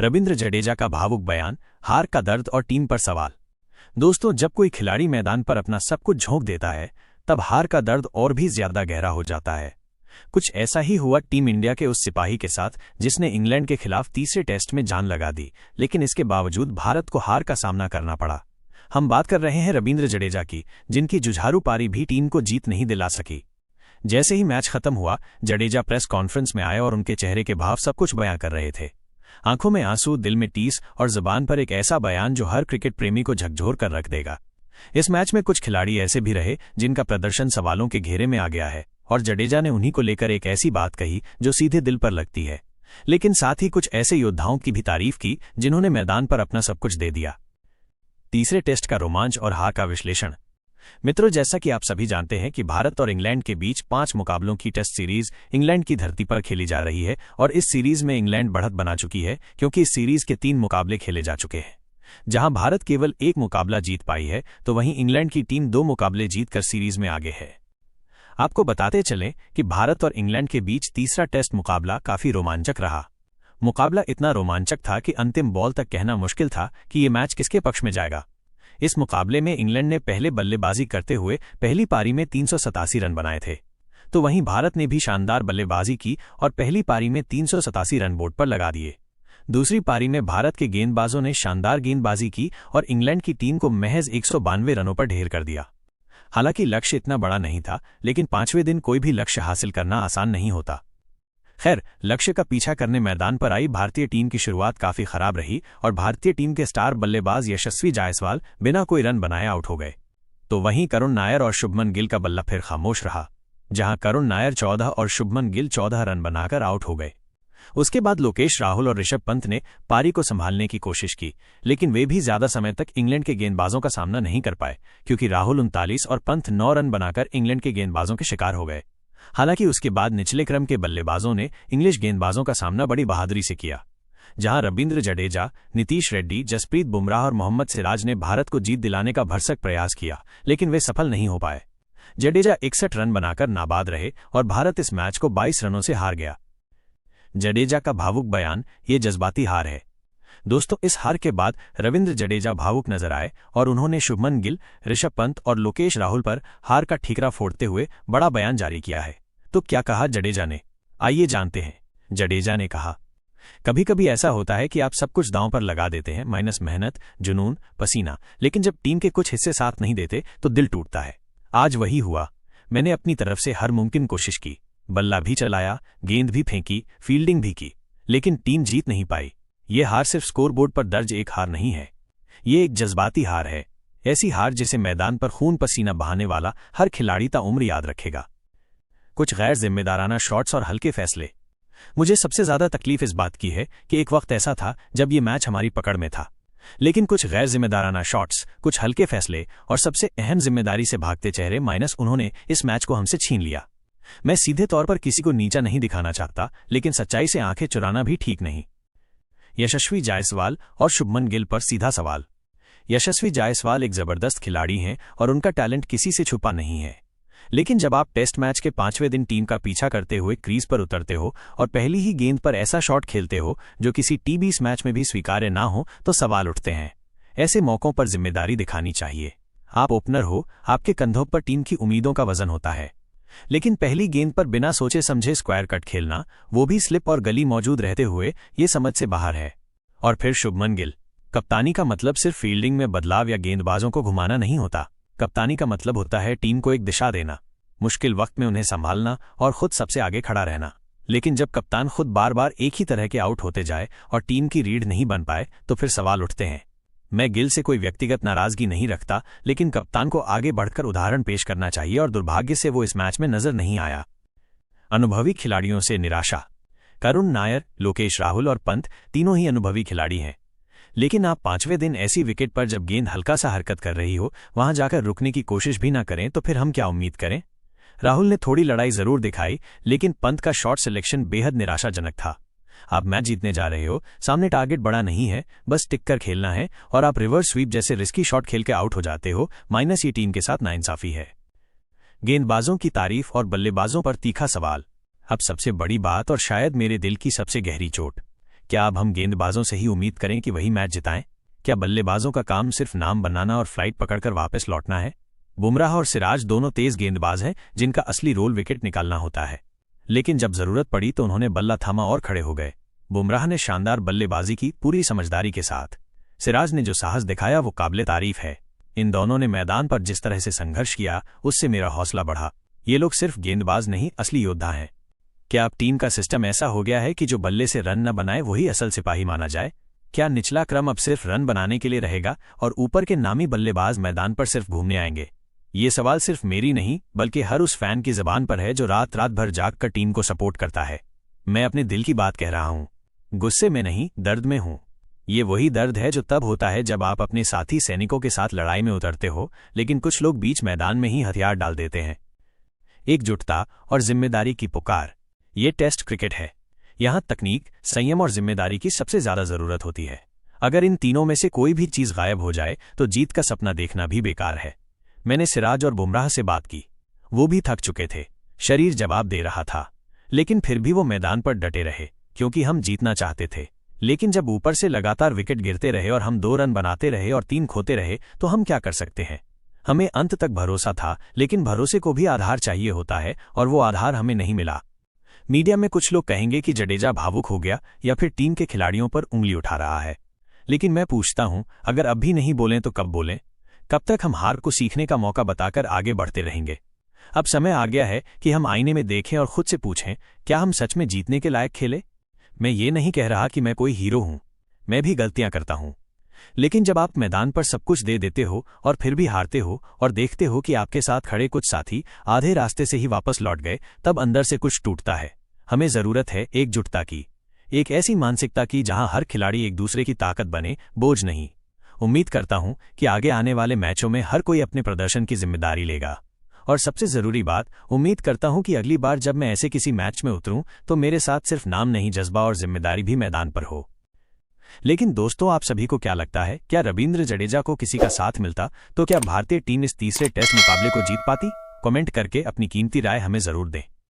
रविंद्र जडेजा का भावुक बयान, हार का दर्द और टीम पर सवाल। दोस्तों, जब कोई खिलाड़ी मैदान पर अपना सब कुछ झोंक देता है तब हार का दर्द और भी ज्यादा गहरा हो जाता है। कुछ ऐसा ही हुआ टीम इंडिया के उस सिपाही के साथ जिसने इंग्लैंड के खिलाफ तीसरे टेस्ट में जान लगा दी, लेकिन इसके बावजूद भारत को हार का सामना करना पड़ा। हम बात कर रहे हैं रविंद्र जडेजा की, जिनकी जुझारू पारी भी टीम को जीत नहीं दिला सकी। जैसे ही मैच खत्म हुआ, जडेजा प्रेस कॉन्फ्रेंस में आए और उनके चेहरे के भाव सब कुछ बयां कर रहे थे। आंखों में आंसू, दिल में टीस और जुबान पर एक ऐसा बयान जो हर क्रिकेट प्रेमी को झकझोर कर रख देगा। इस मैच में कुछ खिलाड़ी ऐसे भी रहे जिनका प्रदर्शन सवालों के घेरे में आ गया है, और जडेजा ने उन्हीं को लेकर एक ऐसी बात कही जो सीधे दिल पर लगती है। लेकिन साथ ही कुछ ऐसे योद्धाओं की भी तारीफ की जिन्होंने मैदान पर अपना सब कुछ दे दिया। तीसरे टेस्ट का रोमांच और हार का विश्लेषण। मित्रों, जैसा कि आप सभी जानते हैं कि भारत और इंग्लैंड के बीच 5 मुकाबलों की टेस्ट सीरीज इंग्लैंड की धरती पर खेली जा रही है, और इस सीरीज में इंग्लैंड बढ़त बना चुकी है क्योंकि इस सीरीज के 3 मुकाबले खेले जा चुके हैं। जहां भारत केवल 1 मुकाबला जीत पाई है, तो वहीं इंग्लैंड की टीम 2 मुकाबले जीतकर सीरीज में आगे है। आपको बताते चलें कि भारत और इंग्लैंड के बीच तीसरा टेस्ट मुकाबला काफी रोमांचक रहा। मुकाबला इतना रोमांचक था कि अंतिम बॉल तक कहना मुश्किल था कि ये मैच किसके पक्ष में जाएगा। इस मुकाबले में इंग्लैंड ने पहले बल्लेबाजी करते हुए पहली पारी में 387 रन बनाए थे, तो वहीं भारत ने भी शानदार बल्लेबाजी की और पहली पारी में 387 रन बोर्ड पर लगा दिए। दूसरी पारी में भारत के गेंदबाजों ने शानदार गेंदबाजी की और इंग्लैंड की टीम को महज 192 रनों पर ढेर कर दिया। हालांकि लक्ष्य इतना बड़ा नहीं था, लेकिन 5वें दिन कोई भी लक्ष्य हासिल करना आसान नहीं होता। खैर, लक्ष्य का पीछा करने मैदान पर आई भारतीय टीम की शुरुआत काफी खराब रही और भारतीय टीम के स्टार बल्लेबाज यशस्वी जायसवाल बिना कोई रन बनाए आउट हो गए। तो वहीं करुण नायर और शुभमन गिल का बल्ला फिर खामोश रहा, जहां करुण नायर 14 और शुभमन गिल 14 रन बनाकर आउट हो गए। उसके बाद लोकेश राहुल और ऋषभ पंत ने पारी को संभालने की कोशिश की, लेकिन वे भी ज्यादा समय तक इंग्लैंड के गेंदबाजों का सामना नहीं कर पाए, क्योंकि राहुल 39 और पंत 9 रन बनाकर इंग्लैंड के गेंदबाजों के शिकार हो गए। हालांकि उसके बाद निचले क्रम के बल्लेबाजों ने इंग्लिश गेंदबाजों का सामना बड़ी बहादुरी से किया, जहां रविंद्र जडेजा, नीतीश रेड्डी, जसप्रीत बुमराह और मोहम्मद सिराज ने भारत को जीत दिलाने का भरसक प्रयास किया, लेकिन वे सफल नहीं हो पाए। जडेजा 61 रन बनाकर नाबाद रहे और भारत इस मैच को 22 रनों से हार गया। जडेजा का भावुक बयान, ये जज्बाती हार है। दोस्तों, इस हार के बाद रविंद्र जडेजा भावुक नजर आए और उन्होंने शुभमन गिल, ऋषभ पंत और लोकेश राहुल पर हार का ठीकरा फोड़ते हुए बड़ा बयान जारी किया है। तो क्या कहा जडेजा ने, आइए जानते हैं। जडेजा ने कहा, कभी कभी ऐसा होता है कि आप सब कुछ दांव पर लगा देते हैं, माइनस मेहनत, जुनून, पसीना, लेकिन जब टीम के कुछ हिस्से साथ नहीं देते तो दिल टूटता है। आज वही हुआ। मैंने अपनी तरफ से हर मुमकिन कोशिश की, बल्ला भी चलाया, गेंद भी फेंकी, फील्डिंग भी की, लेकिन टीम जीत नहीं पाई। ये हार सिर्फ स्कोरबोर्ड पर दर्ज एक हार नहीं है, ये एक जज्बाती हार है। ऐसी हार जिसे मैदान पर खून पसीना बहाने वाला हर खिलाड़ी ताउम्र याद रखेगा। कुछ गैर जिम्मेदाराना शॉट्स और हल्के फैसले। मुझे सबसे ज्यादा तकलीफ इस बात की है कि एक वक्त ऐसा था जब ये मैच हमारी पकड़ में था, लेकिन कुछ गैर जिम्मेदाराना शॉट्स, कुछ हल्के फैसले और सबसे अहम जिम्मेदारी से भागते चेहरे माइनस उन्होंने इस मैच को हमसे छीन लिया। मैं सीधे तौर पर किसी को नीचा नहीं दिखाना चाहता, लेकिन सच्चाई से आंखें चुराना भी ठीक नहीं। यशस्वी जायसवाल और शुभमन गिल पर सीधा सवाल। यशस्वी जायसवाल एक जबरदस्त खिलाड़ी हैं और उनका टैलेंट किसी से छुपा नहीं है, लेकिन जब आप टेस्ट मैच के 5वें दिन टीम का पीछा करते हुए क्रीज पर उतरते हो और पहली ही गेंद पर ऐसा शॉट खेलते हो जो किसी टी20 मैच में भी स्वीकार्य ना हो, तो सवाल उठते हैं। ऐसे मौकों पर जिम्मेदारी दिखानी चाहिए। आप ओपनर हो, आपके कंधों पर टीम की उम्मीदों का वजन होता है, लेकिन पहली गेंद पर बिना सोचे समझे स्क्वायर कट खेलना, वो भी स्लिप और गली मौजूद रहते हुए, ये समझ से बाहर है। और फिर शुभमन गिल। कप्तानी का मतलब सिर्फ फील्डिंग में बदलाव या गेंदबाजों को घुमाना नहीं होता। कप्तानी का मतलब होता है टीम को एक दिशा देना, मुश्किल वक्त में उन्हें संभालना और खुद सबसे आगे खड़ा रहना। लेकिन जब कप्तान खुद बार बार एक ही तरह के आउट होते जाए और टीम की रीढ़ नहीं बन पाए, तो फिर सवाल उठते हैं। मैं गिल से कोई व्यक्तिगत नाराजगी नहीं रखता, लेकिन कप्तान को आगे बढ़कर उदाहरण पेश करना चाहिए और दुर्भाग्य से वो इस मैच में नजर नहीं आया। अनुभवी खिलाड़ियों से निराशा। करुण नायर, लोकेश राहुल और पंत तीनों ही अनुभवी खिलाड़ी हैं, लेकिन आप 5वें दिन ऐसी विकेट पर जब गेंद हल्का सा हरकत कर रही हो, वहां जाकर रुकने की कोशिश भी ना करें, तो फिर हम क्या उम्मीद करें। राहुल ने थोड़ी लड़ाई जरूर दिखाई, लेकिन पंत का शॉट सिलेक्शन बेहद निराशाजनक था। आप मैच जीतने जा रहे हो, सामने टारगेट बड़ा नहीं है, बस टिक कर खेलना है, और आप रिवर्स स्वीप जैसे रिस्की शॉट खेल के आउट हो जाते हो, माइनस ये टीम के साथ नाइंसाफी है। गेंदबाजों की तारीफ और बल्लेबाजों पर तीखा सवाल। अब सबसे बड़ी बात और शायद मेरे दिल की सबसे गहरी चोट, क्या अब हम गेंदबाजों से ही उम्मीद करें कि वही मैच जिताएं? क्या बल्लेबाजों का काम सिर्फ नाम बनाना और फ्लाइट पकड़कर वापस लौटना है? बुमराह और सिराज दोनों तेज गेंदबाज हैं जिनका असली रोल विकेट निकालना होता है, लेकिन जब जरूरत पड़ी तो उन्होंने बल्ला थामा और खड़े हो गए। बुमराह ने शानदार बल्लेबाजी की पूरी समझदारी के साथ। सिराज ने जो साहस दिखाया वो काबिले तारीफ है। इन दोनों ने मैदान पर जिस तरह से संघर्ष किया उससे मेरा हौसला बढ़ा। ये लोग सिर्फ गेंदबाज नहीं, असली योद्धा हैं। क्या अब टीम का सिस्टम ऐसा हो गया है कि जो बल्ले से रन न बनाए वही असल सिपाही माना जाए? क्या निचला क्रम अब सिर्फ रन बनाने के लिए रहेगा और ऊपर के नामी बल्लेबाज मैदान पर सिर्फ घूमने आएंगे? ये सवाल सिर्फ मेरी नहीं बल्कि हर उस फैन की जबान पर है जो रात रात भर जाग कर टीम को सपोर्ट करता है। मैं अपने दिल की बात कह रहा हूं, गुस्से में नहीं, दर्द में हूं। ये वही दर्द है जो तब होता है जब आप अपने साथी सैनिकों के साथ लड़ाई में उतरते हो, लेकिन कुछ लोग बीच मैदान में ही हथियार डाल देते हैं। एकजुटता और जिम्मेदारी की पुकार, ये टेस्ट क्रिकेट है। यहां तकनीक, संयम और जिम्मेदारी की सबसे ज्यादा जरूरत होती है। अगर इन तीनों में से कोई भी चीज गायब हो जाए तो जीत का सपना देखना भी बेकार है। मैंने सिराज और बुमराह से बात की। वो भी थक चुके थे, शरीर जवाब दे रहा था, लेकिन फिर भी वो मैदान पर डटे रहे क्योंकि हम जीतना चाहते थे। लेकिन जब ऊपर से लगातार विकेट गिरते रहे और हम 2 रन बनाते रहे और 3 खोते रहे तो हम क्या कर सकते हैं? हमें अंत तक भरोसा था, लेकिन भरोसे को भी आधार चाहिए होता है और वो आधार हमें नहीं मिला। मीडिया में कुछ लोग कहेंगे कि जडेजा भावुक हो गया या फिर टीम के खिलाड़ियों पर उंगली उठा रहा है, लेकिन मैं पूछता हूं, अगर अब भी नहीं बोलें तो कब बोलें? कब तक हम हार को सीखने का मौका बताकर आगे बढ़ते रहेंगे? अब समय आ गया है कि हम आईने में देखें और खुद से पूछें, क्या हम सच में जीतने के लायक खेले? मैं ये नहीं कह रहा कि मैं कोई हीरो हूं, मैं भी गलतियां करता हूं, लेकिन जब आप मैदान पर सब कुछ दे देते हो और फिर भी हारते हो और देखते हो कि आपके साथ खड़े कुछ साथी आधे रास्ते से ही वापस लौट गए, तब अंदर से कुछ टूटता है। हमें जरूरत है एकजुटता की, एक ऐसी मानसिकता की जहां हर खिलाड़ी एक दूसरे की ताकत बने, बोझ नहीं। उम्मीद करता हूं कि आगे आने वाले मैचों में हर कोई अपने प्रदर्शन की जिम्मेदारी लेगा, और सबसे जरूरी बात, उम्मीद करता हूं कि अगली बार जब मैं ऐसे किसी मैच में उतरूं तो मेरे साथ सिर्फ नाम नहीं, जज्बा और जिम्मेदारी भी मैदान पर हो। लेकिन दोस्तों, आप सभी को क्या लगता है, क्या रवींद्र जडेजा को किसी का साथ मिलता तो क्या भारतीय टीम इस तीसरे टेस्ट मुकाबले को जीत पाती? कमेंट करके अपनी कीमती राय हमें जरूर दें।